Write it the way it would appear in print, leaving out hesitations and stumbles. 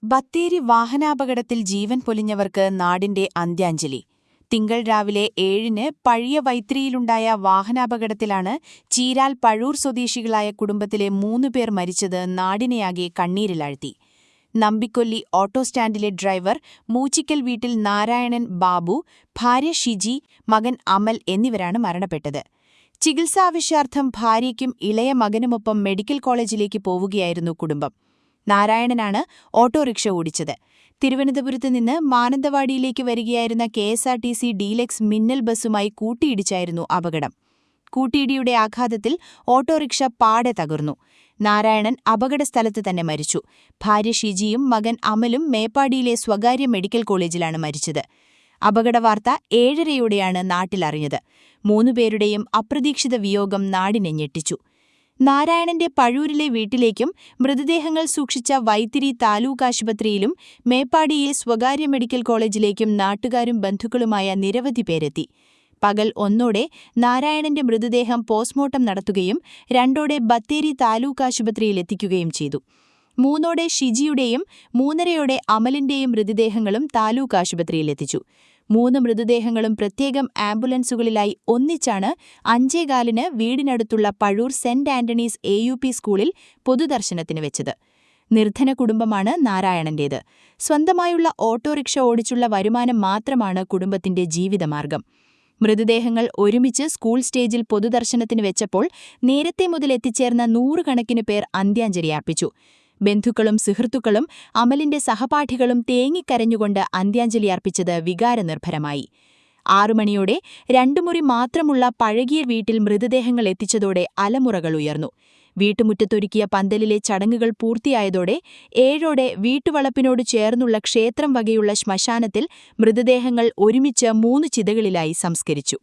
ബത്തേരി വാഹനാപകടത്തിൽ ജീവൻ പൊലിഞ്ഞവർക്ക് നാടിന്റെ അന്ത്യാഞ്ജലി. തിങ്കൾ രാവിലെ 7-ന് പഴിയ വൈത്തിരിയിലുണ്ടായ വാഹനാപകടത്തിലാണ് ചീരാൽ പഴൂർ സ്വദേശികളായ കുടുംബത്തിലെ 3 പേർ മരിച്ചത് നാടിനെയാകെ കണ്ണീരിലാഴ്ത്തി. നമ്പിക്കൊല്ലി ഓട്ടോ സ്റ്റാൻഡിലെ ഡ്രൈവർ മൂച്ചിക്കൽ വീട്ടിൽ നാരായണൻ ബാബു, ഭാര്യ ഷിജി, മകൻ അമൽ എന്നിവരാണ് മരണപ്പെട്ടത്. ചികിത്സാവശ്യാർത്ഥം ഭാര്യയ്ക്കും ഇളയ മകനുമൊപ്പം മെഡിക്കൽ കോളേജിലേക്ക് പോവുകയായിരുന്നു കുടുംബം. നാരായണനാണ് ഓട്ടോറിക്ഷ ഓടിച്ചത്. തിരുവനന്തപുരത്ത് നിന്ന് മാനന്തവാടിയിലേക്ക് വരികയായിരുന്ന കെഎസ്ആർടിസി ഡീലക്സ് മിന്നൽ ബസ്സുമായി കൂട്ടിയിടിച്ചായിരുന്നു അപകടം. കൂട്ടിയിടിയുടെ ആഘാതത്തിൽ ഓട്ടോറിക്ഷ പാടെ തകർന്നു. നാരായണൻ അപകടസ്ഥലത്ത് തന്നെ മരിച്ചു. ഭാര്യ ഷിജിയും മകൻ അമലും മേപ്പാടിയിലെ സ്വകാര്യ മെഡിക്കൽ കോളേജിലാണ് മരിച്ചത്. അപകടവാർത്ത 7:30യോടെയാണ് നാട്ടിലറിഞ്ഞത്. 3 പേരുടെയും അപ്രതീക്ഷിത വിയോഗം നാടിനെ ഞെട്ടിച്ചു. നാരായണന്റെ പഴൂരിലെ വീട്ടിലേക്കും മൃതദേഹങ്ങൾ സൂക്ഷിച്ച വൈത്തിരി താലൂക്ക് ആശുപത്രിയിലും മേപ്പാടിയിൽ സ്വകാര്യ മെഡിക്കൽ കോളേജിലേക്കും നാട്ടുകാരും ബന്ധുക്കളുമായ നിരവധി പേരെത്തി. പകൽ 1-ഓടെ നാരായണന്റെ മൃതദേഹം പോസ്റ്റ്മോർട്ടം നടത്തുകയും 2-ഓടെ ബത്തേരി താലൂക്ക് ആശുപത്രിയിൽ എത്തിക്കുകയും ചെയ്തു. 3-ഓടെ ഷിജിയുടെയും 3:30യോടെ അമലിന്റെയും മൃതദേഹങ്ങളും താലൂക്ക് ആശുപത്രിയിലെത്തിച്ചു. 3 മൃതദേഹങ്ങളും പ്രത്യേകം ആംബുലൻസുകളിലായി ഒന്നിച്ചാണ് 5:15-ന് വീടിനടുത്തുള്ള പഴൂർ സെന്റ് ആന്റണീസ് AUP സ്കൂളിൽ പൊതുദർശനത്തിന് വെച്ചത്. നിർധന കുടുംബമാണ് നാരായണന്റേത്. സ്വന്തമായുള്ള ഓട്ടോറിക്ഷ ഓടിച്ചുള്ള വരുമാനം മാത്രമാണ് കുടുംബത്തിന്റെ ജീവിതമാർഗം. മൃതദേഹങ്ങൾ ഒരുമിച്ച് സ്കൂൾ സ്റ്റേജിൽ പൊതുദർശനത്തിന് വെച്ചപ്പോൾ നേരത്തെ മുതൽ എത്തിച്ചേർന്ന 100 കണക്കിന് പേർ അന്ത്യാഞ്ജലി അർപ്പിച്ചു. ബന്ധുക്കളും സുഹൃത്തുക്കളും അമലിന്റെ സഹപാഠികളും തേങ്ങിക്കരഞ്ഞുകൊണ്ട് അന്ത്യാഞ്ജലി അർപ്പിച്ചത് വികാരനിർഭരമായി. 6 മണിയോടെ 2 മുറി മാത്രമുള്ള പഴകിയ വീട്ടിൽ മൃതദേഹങ്ങൾ എത്തിച്ചതോടെ അലമുറകൾ ഉയർന്നു. വീട്ടുമുറ്റത്തൊരുക്കിയ പന്തലിലെ ചടങ്ങുകൾ പൂർത്തിയായതോടെ 7-ഓടെ വീട്ടുവളപ്പിനോട് ചേർന്നുള്ള ക്ഷേത്രം വകയുള്ള ശ്മശാനത്തിൽ മൃതദേഹങ്ങൾ ഒരുമിച്ച് 3 ചിതകളിലായി സംസ്കരിച്ചു.